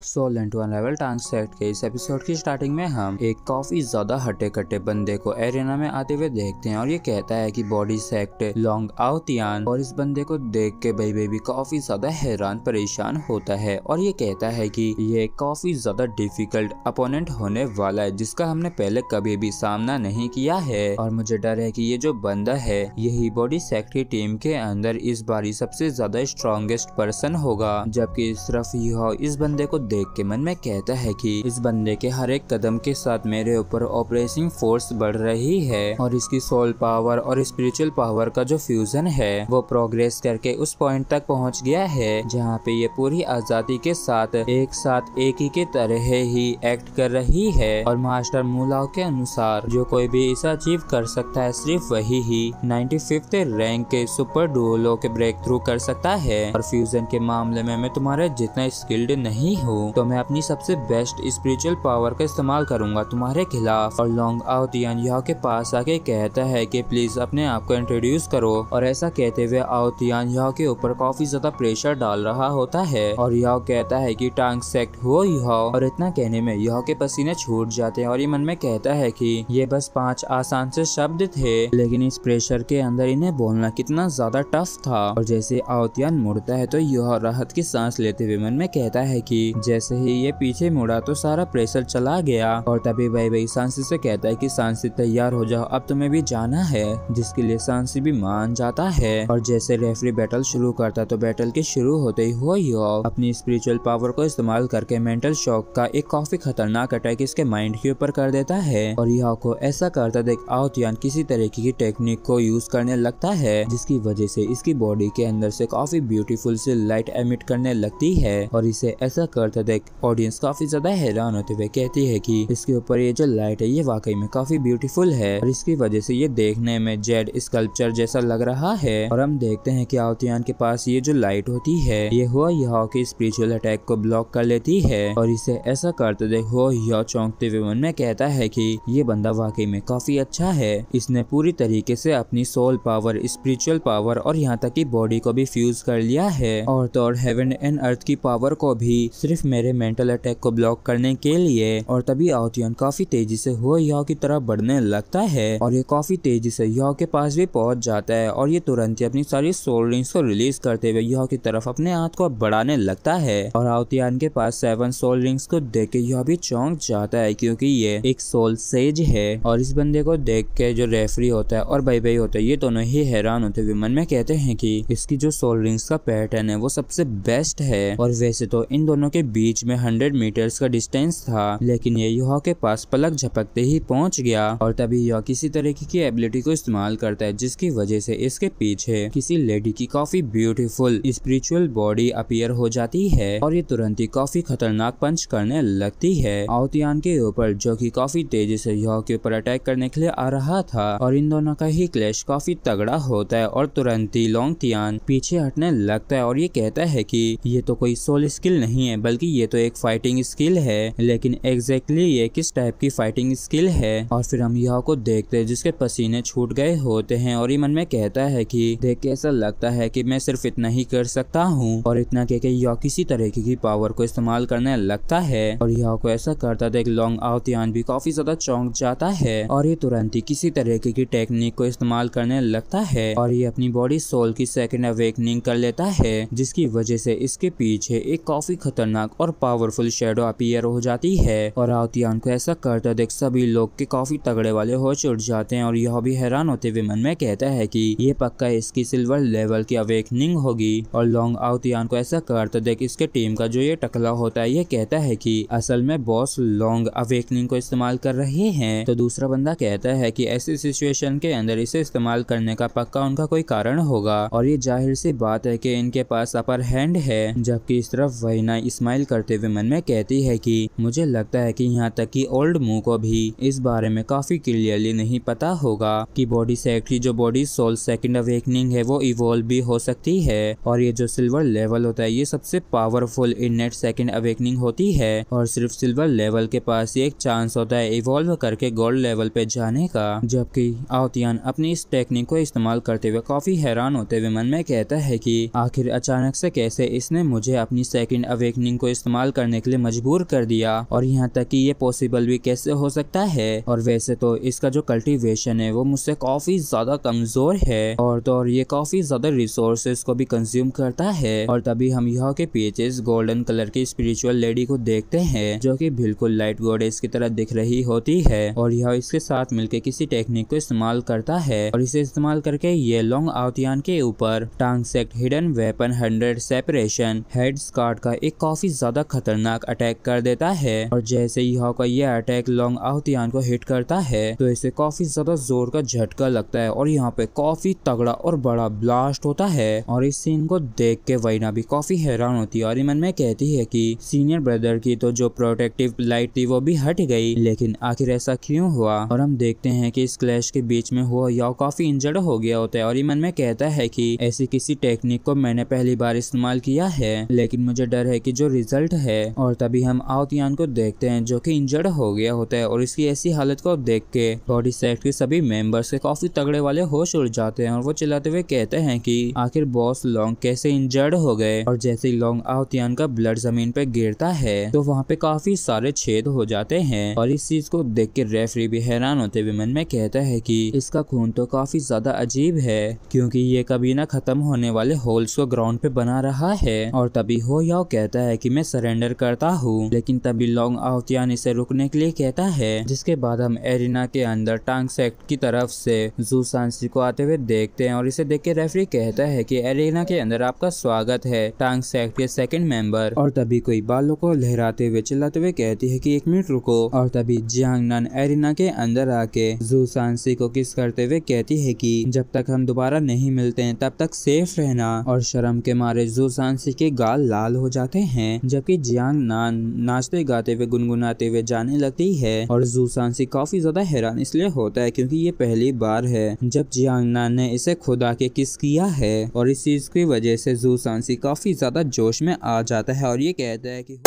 सोलेंट अनराइवल टांग सेट के इस एपिसोड की स्टार्टिंग में हम एक काफी ज्यादा हटे कटे बंदे को एरेना में आते हुए देखते हैं और ये कहता है कि बॉडी सेक्ट लॉन्ग आउतियान। और इस बंदे को देख के बेबी भी काफी ज्यादा हैरान परेशान होता है और ये कहता है कि ये काफी ज्यादा डिफिकल्ट अपोनेंट होने वाला है जिसका हमने पहले कभी भी सामना नहीं किया है और मुझे डर है कि ये जो बंदा है यही बॉडी सेक्ट की टीम के अंदर इस बारी सबसे ज्यादा स्ट्रॉन्गेस्ट पर्सन होगा। जबकि सिर्फ यह इस बंदे को देख के मन में कहता है कि इस बंदे के हर एक कदम के साथ मेरे ऊपर ऑपरेटिंग फोर्स बढ़ रही है और इसकी सोल पावर और स्पिरिचुअल पावर का जो फ्यूजन है वो प्रोग्रेस करके उस पॉइंट तक पहुंच गया है जहां पे ये पूरी आजादी के साथ एक ही के तरह ही एक्ट कर रही है। और मास्टर मूलाओ के अनुसार जो कोई भी इसे अचीव कर सकता है सिर्फ वही ही 95th रैंक के सुपर डुओलो के ब्रेक थ्रू कर सकता है। और फ्यूजन के मामले में मैं तुम्हारे जितना स्किल्ड नहीं हूँ तो मैं अपनी सबसे बेस्ट स्पिरिचुअल पावर का इस्तेमाल करूंगा तुम्हारे खिलाफ। और लॉन्ग आउतियान यहाँ के पास आके कहता है कि प्लीज अपने आप को इंट्रोड्यूस करो। और ऐसा कहते हुए आउतियान यहाँ के ऊपर काफी ज्यादा प्रेशर डाल रहा होता है और यह कहता है कि टांग सेक्ट हो यह। और इतना कहने में यह के पसीने छूट जाते हैं और ये मन में कहता है कि ये बस 5 आसान से शब्द थे लेकिन इस प्रेशर के अंदर इन्हें बोलना कितना ज्यादा टफ था। और जैसे आउतियान मुड़ता है तो यह राहत की सांस लेते हुए मन में कहता है कि जैसे ही ये पीछे मुड़ा तो सारा प्रेशर चला गया। और तभी भाई सांसी से कहता है कि सांसी तैयार हो जाओ अब तुम्हें भी जाना है, जिसके लिए सांसी भी मान जाता है। और जैसे रेफरी बैटल शुरू करता तो बैटल के शुरू होते ही यो अपनी स्पिरिचुअल पावर को इस्तेमाल करके मेंटल शॉक का एक काफी खतरनाक अटैक इसके माइंड के ऊपर कर देता है। और यह को ऐसा करता देख आउतियान किसी तरीके की टेक्निक को यूज करने लगता है जिसकी वजह से इसकी बॉडी के अंदर से काफी ब्यूटीफुल सी लाइट एमिट करने लगती है। और इसे ऐसा करता देख ऑडियंस काफी ज्यादा हैरान होते हुए कहती है कि इसके ऊपर ये जो लाइट है ये वाकई में काफी ब्यूटीफुल है और इसकी वजह से ये देखने में जेड स्कल्पचर जैसा लग रहा है। और हम देखते हैं कि आउतियान के पास ये जो लाइट होती है ये हुआ यह के स्पिरिचुअल अटैक को ब्लॉक कर लेती है। और इसे ऐसा करते देख हो यह चौंकते हुए मन में कहता है कि ये बंदा वाकई में काफी अच्छा है, इसने पूरी तरीके से अपनी सोल पावर, स्पिरिचुअल पावर और यहाँ तक की बॉडी को भी फ्यूज कर लिया है। और तो और हेवन एंड अर्थ की पावर को भी सिर्फ मेरे मेंटल अटैक को ब्लॉक करने के लिए। और तभी आउतियान काफी तेजी से हो यह की तरफ बढ़ने लगता है और ये काफी तेजी से यह के पास भी पहुंच जाता है और ये तुरंत ही अपनी सारी सोल रिंग्स को रिलीज करते हुए यह की तरफ अपने हाथ को बढ़ाने लगता है। और आउतियान के पास 7 सोल रिंग्स को देख के यह भी चौंक जाता है क्योंकि ये एक सोल सेज है। और इस बंदे को देख के जो रेफरी होता है और भाई होता है ये दोनों ही हैरान होते हुए मन में कहते हैं कि इसकी जो सोल रिंग्स का पैटर्न है वो सबसे बेस्ट है। और वैसे तो इन दोनों के बीच में 100 मीटर्स का डिस्टेंस था लेकिन ये युहा के पास पलक झपकते ही पहुंच गया। और तभी यह किसी तरीके की एबिलिटी को इस्तेमाल करता है जिसकी वजह से इसके पीछे किसी लेडी की काफी ब्यूटीफुल स्पिरिचुअल बॉडी अपीयर हो जाती है और ये तुरंत ही काफी खतरनाक पंच करने लगती है आउतियान के ऊपर जो कि काफी तेजी से युहा के ऊपर अटैक करने के लिए आ रहा था। और इन दोनों का ही क्लैश काफी तगड़ा होता है और तुरंत ही लॉन्गतियान पीछे हटने लगता है और ये कहता है कि ये तो कोई सोल स्किल नहीं है बल्कि ये तो एक फाइटिंग स्किल है। लेकिन एग्जैक्टली ये किस टाइप की फाइटिंग स्किल है। और फिर हम यह को देखते हैं जिसके पसीने छूट गए होते हैं और ये मन में कहता है कि देख के ऐसा लगता है कि मैं सिर्फ इतना ही कर सकता हूँ। और इतना कह के यह किसी तरीके की पावर को इस्तेमाल करने लगता है और यह को ऐसा करता देख लॉन्ग आउतियान भी काफी ज्यादा चौंक जाता है और ये तुरंत ही किसी तरीके की टेक्निक को इस्तेमाल करने लगता है और ये अपनी बॉडी सोल की सेकंड अवेकनिंग कर लेता है जिसकी वजह से इसके पीछे एक काफी खतरनाक और पावरफुल शेडो अपीयर हो जाती है। और आउतियान को ऐसा करता देख सभी लोग के काफी तगड़े वाले होश उड़ जाते हैं और यह भी हैरान होते हुए मन में कहता है कि ये पक्का इसकी सिल्वर लेवल की अवेकनिंग होगी। और लॉन्ग आउतियान को ऐसा करता देख इसके टीम का जो ये टकला होता है ये कहता है कि असल में बॉस लॉन्ग अवेकनिंग को इस्तेमाल कर रहे हैं। तो दूसरा बंदा कहता है कि ऐसी सिचुएशन के अंदर इसे इस्तेमाल करने का पक्का उनका कोई कारण होगा और ये जाहिर सी बात है कि इनके पास अपर हैंड है। जबकि इस तरफ वहीना स्माइल करते हुए मन में कहती है कि मुझे लगता है कि यहाँ तक कि ओल्ड मुंह को भी इस बारे में काफी क्लियरली नहीं पता होगा कि बॉडी सेक्ट की जो बॉडी सोल सेकंड अवेकनिंग है वो इवॉल्व भी हो सकती है। और ये जो सिल्वर लेवल होता है ये सबसे पावरफुल इननेट सेकंड अवेकनिंग होती है और सिर्फ सिल्वर लेवल के पास एक चांस होता है इवॉल्व करके गोल्ड लेवल पे जाने का। जबकि आउतियान अपनी इस टेक्निक को इस्तेमाल करते हुए काफी हैरान होते हुए मन में कहता है कि आखिर अचानक से कैसे इसने मुझे अपनी सेकंड अवेकनिंग को इस्तेमाल करने के लिए मजबूर कर दिया और यहाँ तक कि ये पॉसिबल भी कैसे हो सकता है। और वैसे तो इसका जो कल्टीवेशन है वो मुझसे काफी ज्यादा कमजोर है और तो और ये काफी ज्यादा रिसोर्सेज को भी कंज्यूम करता है। और तभी हम यहाँ के पीछे गोल्डन कलर की स्पिरिचुअल लेडी को देखते हैं जो कि बिल्कुल लाइट गॉडेस की तरह दिख रही होती है और यह इसके साथ मिलकर किसी टेक्निक को इस्तेमाल करता है और इसे इस्तेमाल करके ये लॉन्ग आउतियान के ऊपर टांग सेक्ट हिडन वेपन 100 सेपरेशन हेड स्कार्ड का एक काफी ज्यादा खतरनाक अटैक कर देता है। और जैसे ही यहाँ का ये अटैक लॉन्ग आउतियान को हिट करता है तो इसे काफी ज्यादा जोर का झटका लगता है और यहाँ पे काफी तगड़ा और बड़ा ब्लास्ट होता है। और इस सीन को देख के वाइना भी काफी हैरान होती है और मन में कहती है कि सीनियर ब्रदर की तो जो प्रोटेक्टिव लाइट थी वो भी हट गई, लेकिन आखिर ऐसा क्यों हुआ। और हम देखते हैं कि इस क्लैश के बीच में हुआ याओ काफी इंजर्ड हो गया होता है और मन में कहता है कि ऐसी किसी टेक्निक को मैंने पहली बार इस्तेमाल किया है, लेकिन मुझे डर है कि जो रिजल्ट है। और तभी हम आउतियान को देखते हैं जो कि इंजर्ड हो गया होता है और इसकी ऐसी हालत को देख के बॉडी सेक्ट के सभी मेंबर्स के काफी तगड़े वाले होश उड़ जाते हैं और वो चिल्लाते हुए कहते हैं कि आखिर बॉस लॉन्ग कैसे इंजर्ड हो गए। और जैसे ही लॉन्ग आउतियान का ब्लड जमीन पे गिरता है तो वहाँ पे काफी सारे छेद हो जाते हैं और इस चीज को देख के रेफरी भी हैरान होते हुए मन में कहता है कि इसका खून तो काफी ज्यादा अजीब है क्योंकि ये कभी ना खत्म होने वाले होल्स को ग्राउंड पे बना रहा है। और तभी हो याओ कहता है कि मैं सरेंडर करता हूँ, लेकिन तभी लॉन्ग आउतियान इसे रुकने के लिए कहता है। जिसके बाद हम एरिना के अंदर टांग सेक्ट की तरफ से जू सांसी को आते हुए देखते हैं और इसे देख के रेफरी कहता है कि एरिना के अंदर आपका स्वागत है टांग सेक्ट के सेकंड मेंबर। और तभी कोई बालों को लहराते हुए चिल्लाते हुए कहती है कि 1 मिनट रुको। और तभी जियांग नन एरिना के अंदर आके जू सांसी को किस करते हुए कहती है कि जब तक हम दोबारा नहीं मिलते हैं तब तक सेफ रहना। और शर्म के मारे जू सांसी के गाल लाल हो जाते हैं जबकि जियांग नन नाचते गाते हुए गुनगुनाते हुए जाने लगती है। और जू सांसी काफी ज्यादा हैरान इसलिए होता है क्योंकि ये पहली बार है जब जियांग नन ने इसे खुद आके किस किया है और इस चीज की वजह से जू सांसी काफी ज्यादा जोश में आ जाता है और ये कहता है कि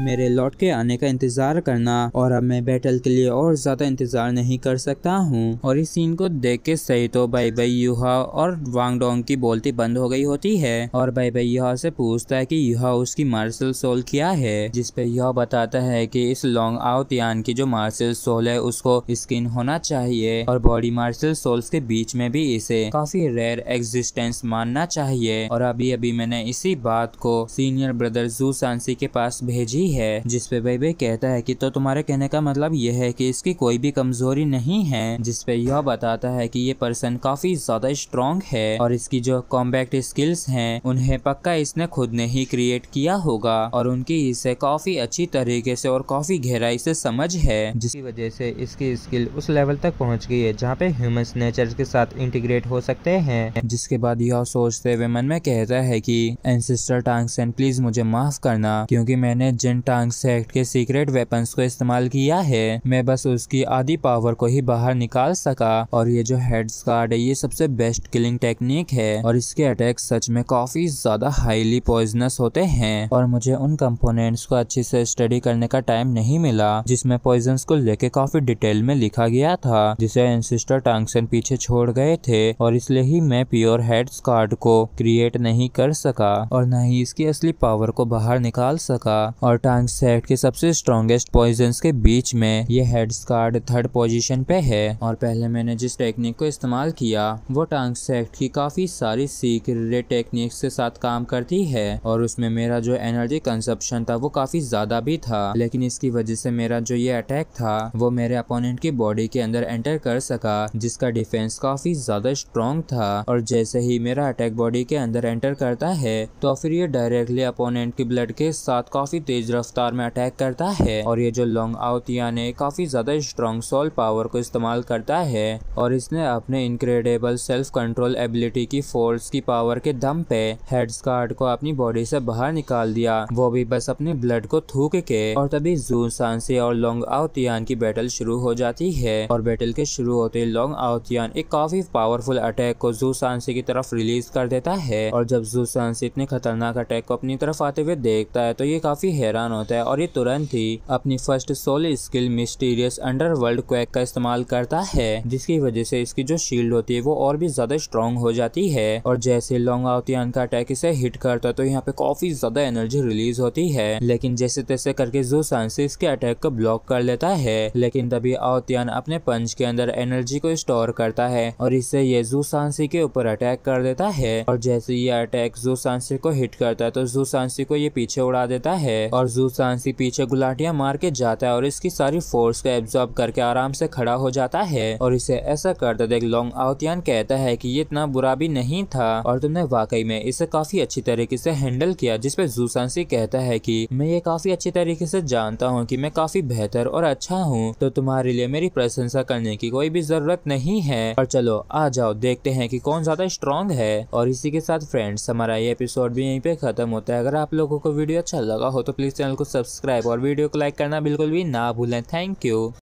मेरे लौट के आने का इंतजार करना और अब मैं बैटल के लिए और ज्यादा इंतजार नहीं कर सकता हूँ। और इस सीन को देख के सही तो बाई बाई यूहा और वांग डोंग की बोलती बंद हो गई होती है और बाई बाई यूहा से पूछता है कि यूहा उसकी मार्शल सोल क्या है, जिसपे यह बताता है कि इस लॉन्ग आउतियान की जो मार्शल सोल है उसको स्किन होना चाहिए और बॉडी मार्शल सोल्स के बीच में भी इसे काफी रेयर एग्जिस्टेंस मानना चाहिए। और अभी अभी मैंने इसी बात को सीनियर ब्रदर जू सांसी के पास भेजी है, जिसपे बेबे कहता है कि तो तुम्हारे कहने का मतलब यह है कि इसकी कोई भी कमजोरी नहीं है, जिसपे यह बताता है कि ये पर्सन काफी ज्यादा स्ट्रॉन्ग है और इसकी जो कॉम्बैट स्किल्स हैं उन्हें पक्का इसने खुद ने ही क्रिएट किया होगा और उनकी इसे काफी अच्छी तरीके से और काफी गहराई से समझ है, जिसकी वजह से इसकी स्किल उस लेवल तक पहुंच गई है जहाँ पे ह्यूमंस नेचर के साथ इंटीग्रेट हो सकते हैं। जिसके बाद यह सोचते हुए मन में कहता है कि एंसेस्टर टांग सेक्ट प्लीज मुझे माफ करना क्योंकि मैंने जिन टांग सेक्ट के सीक्रेट वेपन्स को इस्तेमाल किया है मैं बस उसकी आधी पावर को ही बाहर निकाल सका और ये जो हेड स्कार्ड है ये सबसे बेस्ट किलिंग टेक्निक है और इसके अटैक सच में काफी ज्यादा हाईली पॉइजनस होते हैं और मुझे उन कंपोनेंट्स को अच्छे से स्टडी करने का टाइम नहीं मिला जिसमें पॉइजन्स को लेके काफी डिटेल में लिखा गया था जिसे एंसेस्टर टांग सेक्ट पीछे छोड़ गए थे और इसलिए ही मैं प्योर हेड स्कार्ड को क्रिएट नहीं कर सका और न ही इसकी असली पावर को बाहर निकाल सका। और टांग सेक्ट के सबसे स्ट्रॉन्गेस्ट पॉइजन्स के बीच में ये हेड स्कार्ड 3rd पोजीशन पे है और पहले मैंने जिस टेक्निक को इस्तेमाल किया वो टांग सेक्ट की काफी सारी सीक्रेट टेक्निक्स के साथ काम करती है और उसमें मेरा जो एनर्जी कंजप्शन था वो काफी ज्यादा भी था, लेकिन इसकी वजह से मेरा जो ये अटैक था वो मेरे अपोनेंट की बॉडी के अंदर एंटर कर सका जिसका डिफेंस काफी ज्यादा स्ट्रॉन्ग था। और जैसे ही मेरा अटैक बॉडी के अंदर एंटर करता है तो फिर ये डायरेक्टली अपोनेंट की ब्लड के साथ काफी तेज रफ्तार में अटैक करता है और ये जो लॉन्ग आउतियान है काफी ज्यादा स्ट्रॉन्ग सोल पावर को इस्तेमाल करता है और इसने अपने इनक्रेडिबल सेल्फ कंट्रोल एबिलिटी की फोर्स की पावर के दम पे हेड स्कार्ड को अपनी बॉडी से बाहर निकाल दिया, वो भी बस अपनी ब्लड को थूक के। और तभी जू सांसी और लॉन्ग आउतियान की बैटल शुरू हो जाती है और बैटल के शुरू होते लॉन्ग आउतियान एक काफी पावरफुल अटैक को जू सांसी की तरफ रिलीज कर देता है और जब जू सांसी इतने खतरनाक अटैक को अपनी तरफ आते हुए देखता है तो ये काफी हैरान होता है और ये तुरंत ही अपनी first soul skill mysterious underworld quake का इस्तेमाल करता है, जिसकी वजह से इसकी जो शील्ड होती है वो और भी ज्यादा स्ट्रॉन्ग हो जाती है। और जैसे लॉन्ग आउतियान का अटैक इसे हिट करता है तो यहाँ पे काफी ज्यादा एनर्जी रिलीज होती है, लेकिन जैसे तैसे करके ज़ू सांसी इसके अटैक को ब्लॉक कर लेता है। लेकिन तभी आउतियान अपने पंच के अंदर एनर्जी को स्टोर करता है और इससे ये ज़ू सांसी के ऊपर अटैक कर देता है। और जैसे ये अटैक ज़ू सांसी को हिट करता है तो ज़ू सांसी को ये पीछे उड़ा देता है और ज़ू सांसी पीछे गुलाटियां मार के जाता है और इसकी सारी फोर्स को एब्जॉर्ब करके आराम से खड़ा हो जाता है। और इसे ऐसा करते देख लॉन्ग आउतियान कहता है कि ये इतना बुरा भी नहीं था और तुमने वाकई में इसे काफी अच्छी तरीके से हैंडल किया। जिसपे ज़ू सांसी कहता है कि मैं ये काफी अच्छी तरीके से जानता हूँ कि मैं काफी बेहतर और अच्छा हूँ, तो तुम्हारे लिए मेरी प्रशंसा करने की कोई भी जरूरत नहीं है। और चलो आ जाओ देखते हैं कि कौन ज्यादा स्ट्रॉन्ग है। और इसी के साथ फ्रेंड्स हमारा ये एपिसोड भी यहीं पे खत्म होता है। अगर आप लोगों को वीडियो अच्छा लगा हो तो प्लीज चैनल को सब्सक्राइब और वीडियो को लाइक करना बिल्कुल भी ना भूलें। Thank you.